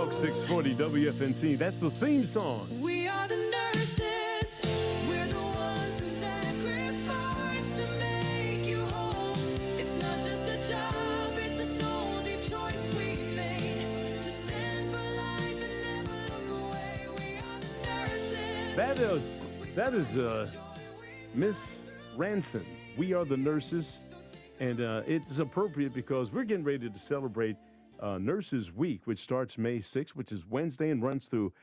Talk 640 WFNC. That's the theme song. We are the nurses. We're the ones who sacrifice to make you whole. It's not just a job, it's a soul deep choice we made to stand for life and never look away. We are the nurses. That is Miss Ranson. We are the nurses, and it's appropriate because we're getting ready to celebrate Nurses Week, which starts May 6th, which is Wednesday, and runs through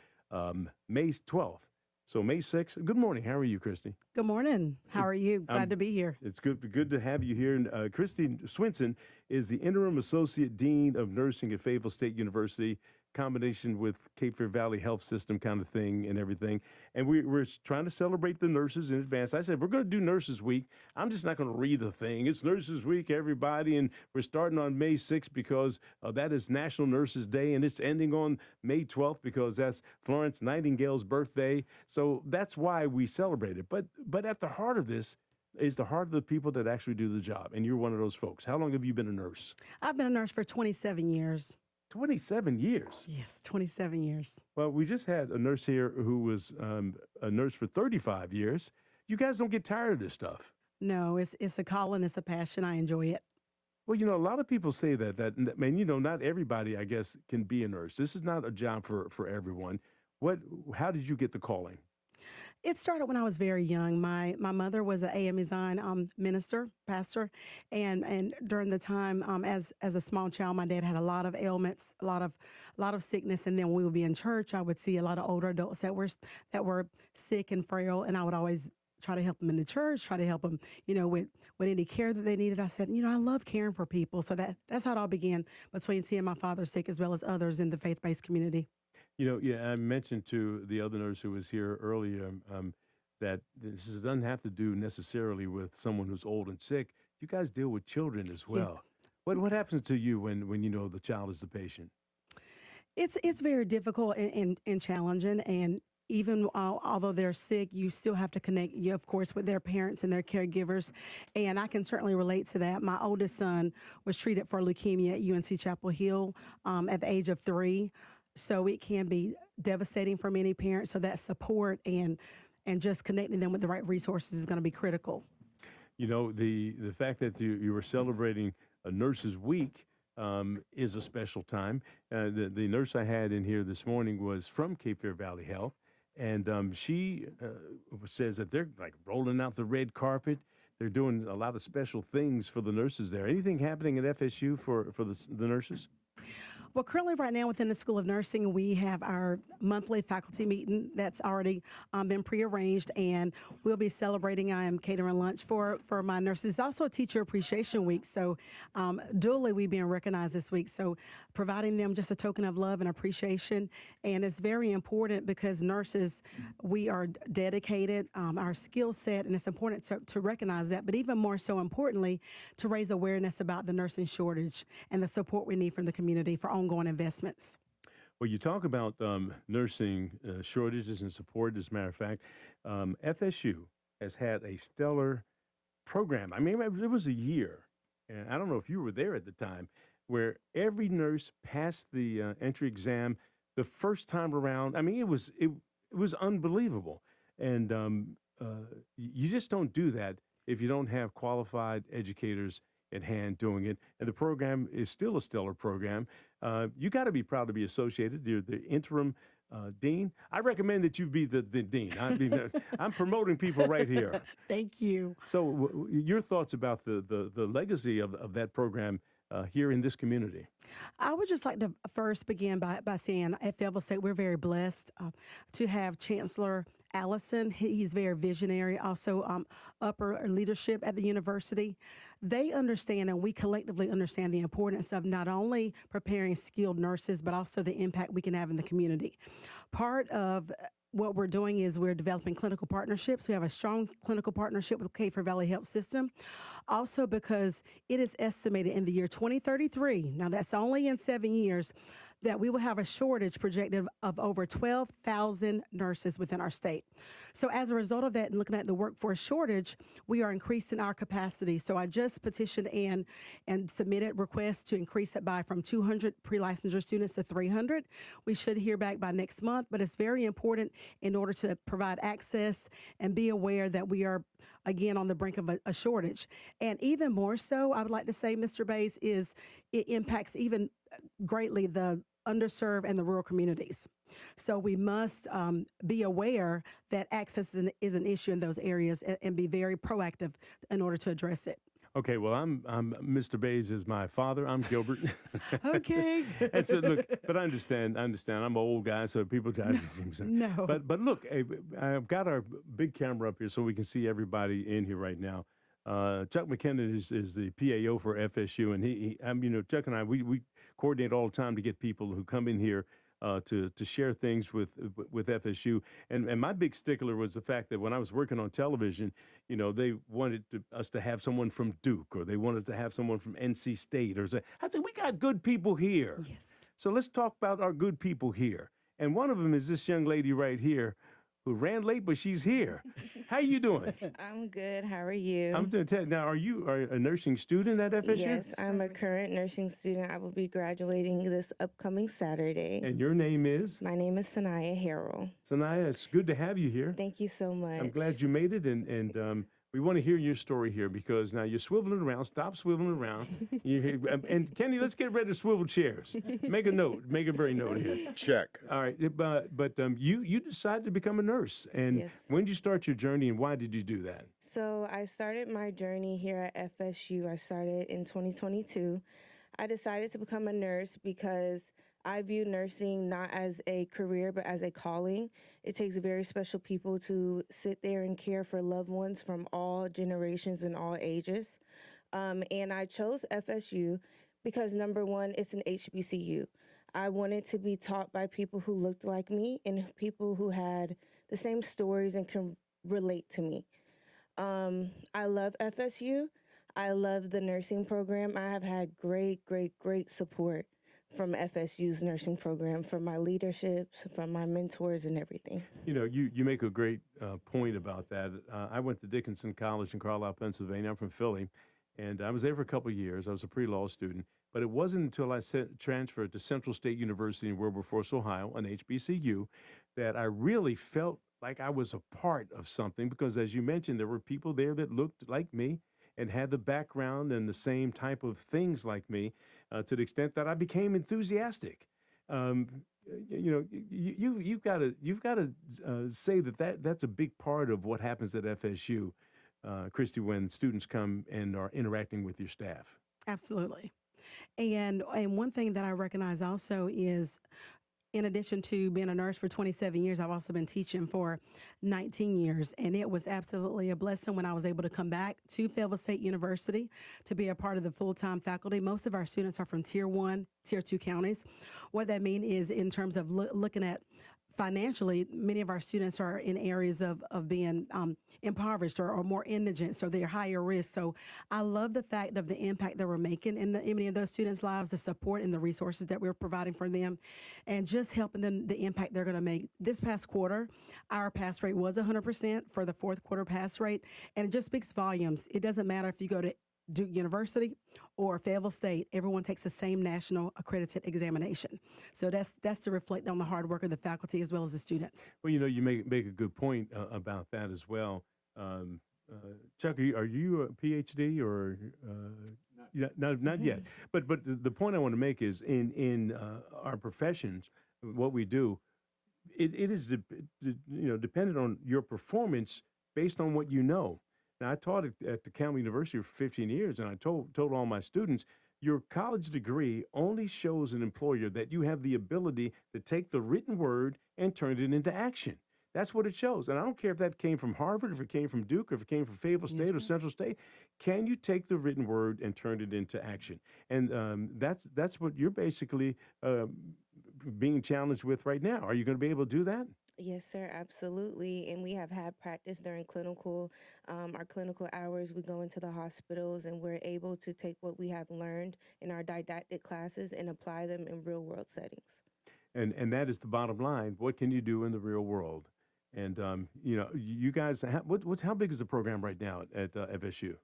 May 12th. So May 6th. Good morning. How are you, Christy? Good morning. How are you? Glad to be here. It's good to have you here. And Christy Swinson is the Interim Associate Dean of Nursing at Fayetteville State University, combination with Cape Fear Valley Health System kind of thing and everything. And we're trying to celebrate the nurses in advance. I said, we're going to do Nurses Week. I'm just not going to read the thing. It's Nurses Week, everybody. And we're starting on May 6th because that is National Nurses Day. And it's ending on May 12th because that's Florence Nightingale's birthday. So that's why we celebrate it. But at the heart of this is the heart of the people that actually do the job. And you're one of those folks. How long have you been a nurse? I've been a nurse for 27 years. 27 years. Yes, 27 years. Well, we just had a nurse here who was a nurse for 35 years. You guys don't get tired of this stuff. No, it's a calling, it's a passion. I enjoy it. Well, a lot of people say that, not everybody, I guess, can be a nurse. This is not a job for everyone. How did you get the calling? It started when I was very young. My mother was an AME Zion minister, pastor, and during the time as a small child, my dad had a lot of ailments, a lot of sickness, and then when we would be in church, I would see a lot of older adults that were sick and frail, and I would always try to help them in the church, try to help them, with any care that they needed. I said, I love caring for people, so that's how it all began between seeing my father sick as well as others in the faith-based community. I mentioned to the other nurse who was here earlier that this doesn't have to do necessarily with someone who's old and sick. You guys deal with children as well. Yeah. What happens to you when the child is the patient? It's very difficult and challenging, and even although they're sick, you still have to connect, of course, with their parents and their caregivers. And I can certainly relate to that. My oldest son was treated for leukemia at UNC Chapel Hill at the age of 3. So it can be devastating for many parents. So that support and just connecting them with the right resources is going to be critical. The fact that you were celebrating a Nurses Week is a special time. The nurse I had in here this morning was from Cape Fear Valley Health, and she says that they're like rolling out the red carpet. They're doing a lot of special things for the nurses there. Anything happening at FSU for the nurses? Well, currently right now within the School of Nursing, we have our monthly faculty meeting that's already been prearranged, and we'll be celebrating. I am catering lunch for my nurses. It's also a Teacher Appreciation Week, so dually we've been recognized this week. So providing them just a token of love and appreciation, and it's very important because nurses, we are dedicated, our skill set, and it's important to recognize that, but even more so importantly, to raise awareness about the nursing shortage and the support we need from the community for ongoing investments. Well, you talk about nursing shortages and support. As a matter of fact, FSU has had a stellar program. I mean, it was a year, and I don't know if you were there at the time, where every nurse passed the entry exam the first time around. I mean, it was unbelievable, and you just don't do that if you don't have qualified educators at hand doing it. And the program is still a stellar program. You got to be proud to be associated. You're the interim dean. I recommend that you be the dean. I mean, I'm promoting people right here. Thank you. So your thoughts about the legacy of that program here in this community? I would just like to first begin by saying at Fayetteville State, we're very blessed to have Chancellor Allison. He's very visionary, also upper leadership at the university. They understand, and we collectively understand, the importance of not only preparing skilled nurses, but also the impact we can have in the community. Part of what we're doing is we're developing clinical partnerships. We have a strong clinical partnership with Cape Fear Valley Health System. Also because it is estimated in the year 2033, now that's only in 7 years, that we will have a shortage projected of over 12,000 nurses within our state. So as a result of that, and looking at the workforce shortage, we are increasing our capacity. So I just petitioned and submitted requests to increase it from 200 pre-licensure students to 300. We should hear back by next month, but it's very important in order to provide access and be aware that we are, again, on the brink of a shortage. And even more so, I would like to say, Mr. Bays, is it impacts even greatly the underserved and the rural communities. So we must be aware that access is an issue in those areas and be very proactive in order to address it. Okay, well, I'm Mr. Bays is my father. I'm Gilbert. Okay. And so look, but I understand. I'm an old guy, so people try to. No. But look, I've got our big camera up here so we can see everybody in here right now. Chuck McKenna is the PAO for FSU, and Chuck and I we coordinate all the time to get people who come in here to share things with FSU. And my big stickler was the fact that when I was working on television, they wanted us to have someone from Duke, or they wanted to have someone from NC State, I said, we got good people here. Yes. So let's talk about our good people here. And one of them is this young lady right here who ran late, but she's here. How you doing? I'm good. How are you? I'm going to tell you, now, are you a nursing student at FSU? Yes, I'm a current nursing student. I will be graduating this upcoming Saturday. And your name is? My name is Sanaya Harrell. Sanaya, it's good to have you here. Thank you so much. I'm glad you made it, and we want to hear your story here because now you're swiveling around. Stop swiveling around. And Kenny, let's get rid of swivel chairs. Make a note. Make a very note here. Check. All right, but you decided to become a nurse, and Yes. when did you start your journey, and why did you do that? So I started my journey here at FSU. I started in 2022. I decided to become a nurse because I view nursing not as a career, but as a calling. It takes very special people to sit there and care for loved ones from all generations and all ages. And I chose FSU because, number one, it's an HBCU. I wanted to be taught by people who looked like me and people who had the same stories and can relate to me. I love FSU. I love the nursing program. I have had great, great, great support from FSU's nursing program, from my leaderships, from my mentors and everything. You make a great point about that. I went to Dickinson College in Carlisle, Pennsylvania. I'm from Philly, and I was there for a couple of years. I was a pre-law student, but it wasn't until I transferred to Central State University in Wilberforce, Ohio, an HBCU, that I really felt like I was a part of something because, as you mentioned, there were people there that looked like me and had the background and the same type of things like me, to the extent that I became enthusiastic. You've got to say that's a big part of what happens at FSU, Christy, when students come and are interacting with your staff. Absolutely. And one thing that I recognize also is, in addition to being a nurse for 27 years, I've also been teaching for 19 years. And it was absolutely a blessing when I was able to come back to Fayetteville State University to be a part of the full-time faculty. Most of our students are from Tier 1, Tier 2 counties. What that means is, in terms of looking at financially, many of our students are in areas of being impoverished or more indigent, so they're higher risk. So I love the fact of the impact that we're making in many of those students' lives, the support and the resources that we're providing for them, and just helping them, the impact they're going to make. This past quarter, our pass rate was 100% for the fourth quarter pass rate, and it just speaks volumes. It doesn't matter if you go to Duke University or Fayetteville State, everyone takes the same national accredited examination. So that's to reflect on the hard work of the faculty as well as the students. Well, you make a good point about that as well. Chuck, are you a PhD or not yet? But the point I want to make is in our professions, what we do, it is dependent on your performance based on what you know. Now, I taught at the Campbell University for 15 years, and I told all my students, your college degree only shows an employer that you have the ability to take the written word and turn it into action. That's what it shows. And I don't care if that came from Harvard, if it came from Duke, or if it came from Fayetteville State or Central State. Can you take the written word and turn it into action? And that's what you're basically being challenged with right now. Are you going to be able to do that? Yes, sir, absolutely. And we have had practice during our clinical hours. We go into the hospitals and we're able to take what we have learned in our didactic classes and apply them in real world settings. and that is the bottom line. What can you do in the real world? And you guys, how big is the program right now at FSU?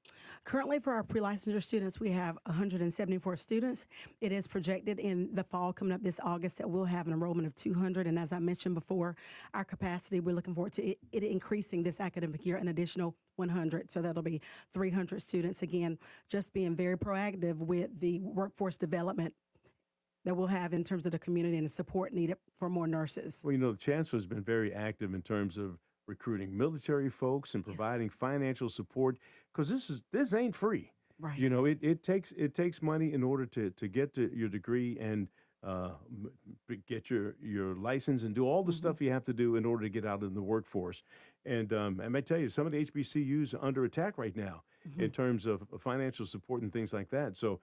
Currently, for our pre-licensure students, we have 174 students. It is projected in the fall coming up this August that we'll have an enrollment of 200. And as I mentioned before, our capacity, we're looking forward to it increasing this academic year an additional 100. So that'll be 300 students. Again, just being very proactive with the workforce development that we'll have in terms of the community and the support needed for more nurses. Well, the chancellor's been very active in terms of recruiting military folks and providing financial support, because this ain't free. Right. It takes money in order to get to your degree and get your license and do all the stuff you have to do in order to get out in the workforce. And I may tell you, some of the HBCUs are under attack right now in terms of financial support and things like that. So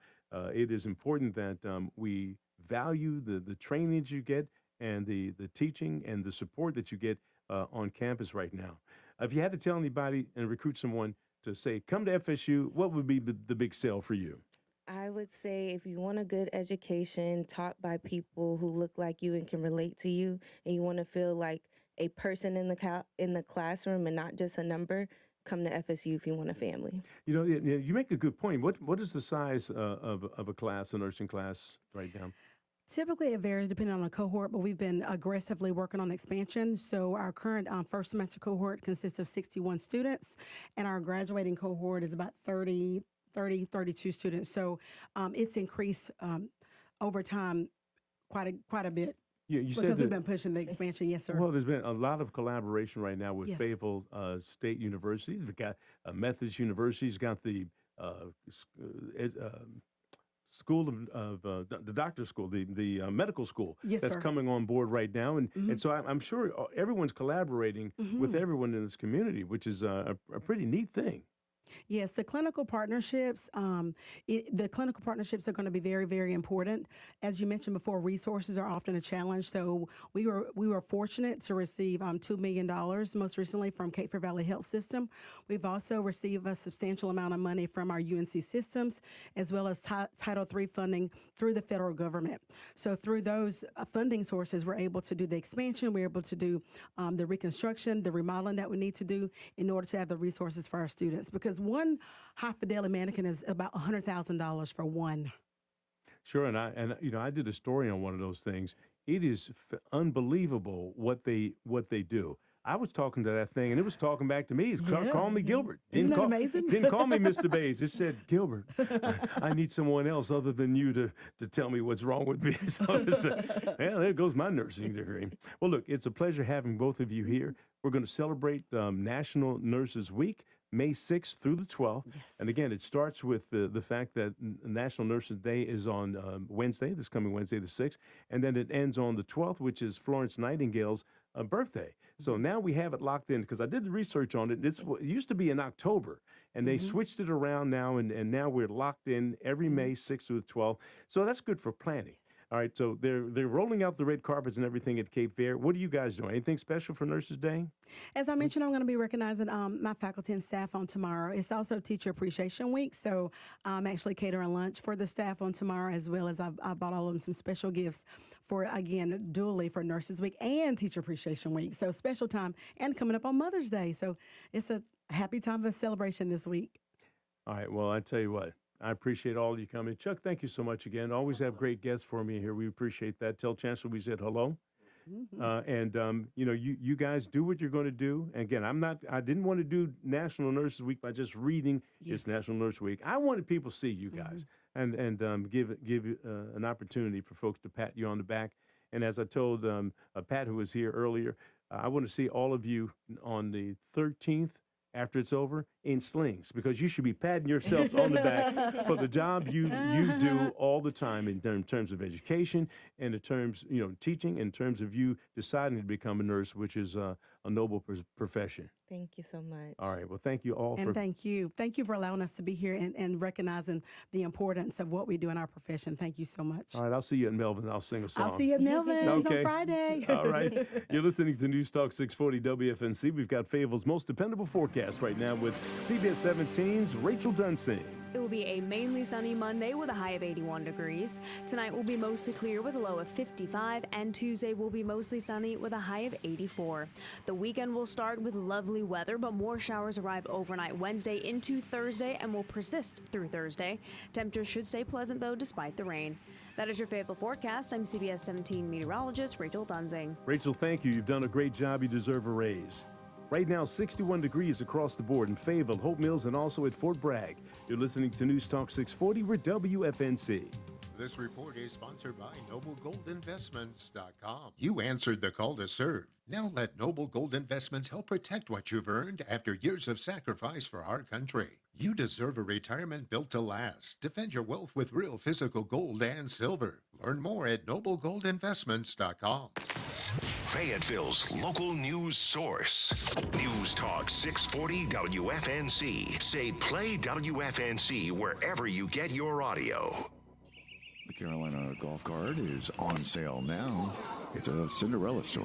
it is important that we value the training that you get and the teaching and the support that you get on campus right now. If you had to tell anybody and recruit someone to say, come to FSU, what would be the big sell for you? I would say if you want a good education taught by people who look like you and can relate to you, and you want to feel like a person in the classroom and not just a number, come to FSU if you want a family. You make a good point. What is the size of a class, a nursing class right now? Typically, it varies depending on the cohort, but we've been aggressively working on expansion. So our current first semester cohort consists of 61 students, and our graduating cohort is about 32 students. So it's increased over time quite a bit. Yeah, you said Because we've that, been pushing the expansion, yes, sir. well, there's been a lot of collaboration right now with Yes. Fayetteville State University. We've got Methodist University's got the school of the doctor school, the medical school Yes, that's sir. coming on board right now, and so I'm sure everyone's collaborating with everyone in this community, which is a pretty neat thing. Yes, the clinical partnerships. The clinical partnerships are going to be very, very important. As you mentioned before, resources are often a challenge. So we were fortunate to receive $2 million most recently from Cape Fear Valley Health System. We've also received a substantial amount of money from our UNC systems, as well as Title III funding through the federal government. So through those funding sources, we're able to do the expansion. We're able to do the reconstruction, the remodeling that we need to do in order to have the resources for our students. Because one high fidelity mannequin is about $100,000 for one. Sure, and I did a story on one of those things. It is unbelievable what they do. I was talking to that thing, and it was talking back to me. Call me Gilbert. Isn't that amazing? Didn't call me Mr. Bays. It said, Gilbert, I need someone else other than you to tell me what's wrong with me. So I said, well, there goes my nursing degree. Well, look, it's a pleasure having both of you here. We're going to celebrate National Nurses Week, May 6th through the 12th. Yes. And again, it starts with the fact that National Nurses Day is on Wednesday, this coming Wednesday the 6th, and then it ends on the 12th, which is Florence Nightingale's birthday. So now we have it locked in, because I did the research on it. It used to be in October, and they switched it around now, and now we're locked in every May 6th through the 12th. So that's good for planning. All right, so they're rolling out the red carpets and everything at Cape Fear. What are you guys doing? Anything special for Nurses Day? As I mentioned, I'm going to be recognizing my faculty and staff on tomorrow. It's also Teacher Appreciation Week, so I'm actually catering lunch for the staff on tomorrow, as well as I bought all of them some special gifts for, again, dually for Nurses Week and Teacher Appreciation Week. So special time, and coming up on Mother's Day. So it's a happy time of celebration this week. All right, well, I tell you what. I appreciate all of you coming. Chuck, thank you so much again. Always have great guests for me here. We appreciate that. Tell Chancellor we said hello. You guys do what you're going to do. And again, I didn't want to do National Nurses Week by just reading it's National Nurse Week. I wanted people to see you guys and give an opportunity for folks to pat you on the back. And as I told Pat, who was here earlier, I want to see all of you on the 13th after it's over in slings, because you should be patting yourselves on the back for the job you do all the time in terms of education and in terms, teaching, in terms of you deciding to become a nurse, which is a noble profession. Thank you so much. All right. Well, thank you all And thank you. Thank you for allowing us to be here and recognizing the importance of what we do in our profession. Thank you so much. All right. I'll see you at Melvin. I'll sing a song. I'll see you at Melvin's on Okay. Friday. All right. You're listening to News Talk 640 WFNC. We've got Fayetteville's most dependable forecast right now with CBS 17's Rachel Dunsing. It will be a mainly sunny Monday with a high of 81 degrees. Tonight will be mostly clear with a low of 55, and Tuesday will be mostly sunny with a high of 84. The weekend will start with lovely weather, but more showers arrive overnight Wednesday into Thursday and will persist through Thursday. Temperatures should stay pleasant, though, despite the rain. That is your Fayetteville forecast. I'm CBS 17 meteorologist Rachel Dunsing. Rachel, thank you. You've done a great job. You deserve a raise. Right now, 61 degrees across the board in Fayetteville, Hope Mills, and also at Fort Bragg. You're listening to News Talk 640. We're WFNC. This report is sponsored by NobleGoldInvestments.com. You answered the call to serve. Now let Noble Gold Investments help protect what you've earned after years of sacrifice for our country. You deserve a retirement built to last. Defend your wealth with real physical gold and silver. Learn more at NobleGoldInvestments.com. Fayetteville's local news source. News Talk 640 WFNC. Say play WFNC wherever you get your audio. The Carolina golf cart is on sale now. It's a Cinderella story.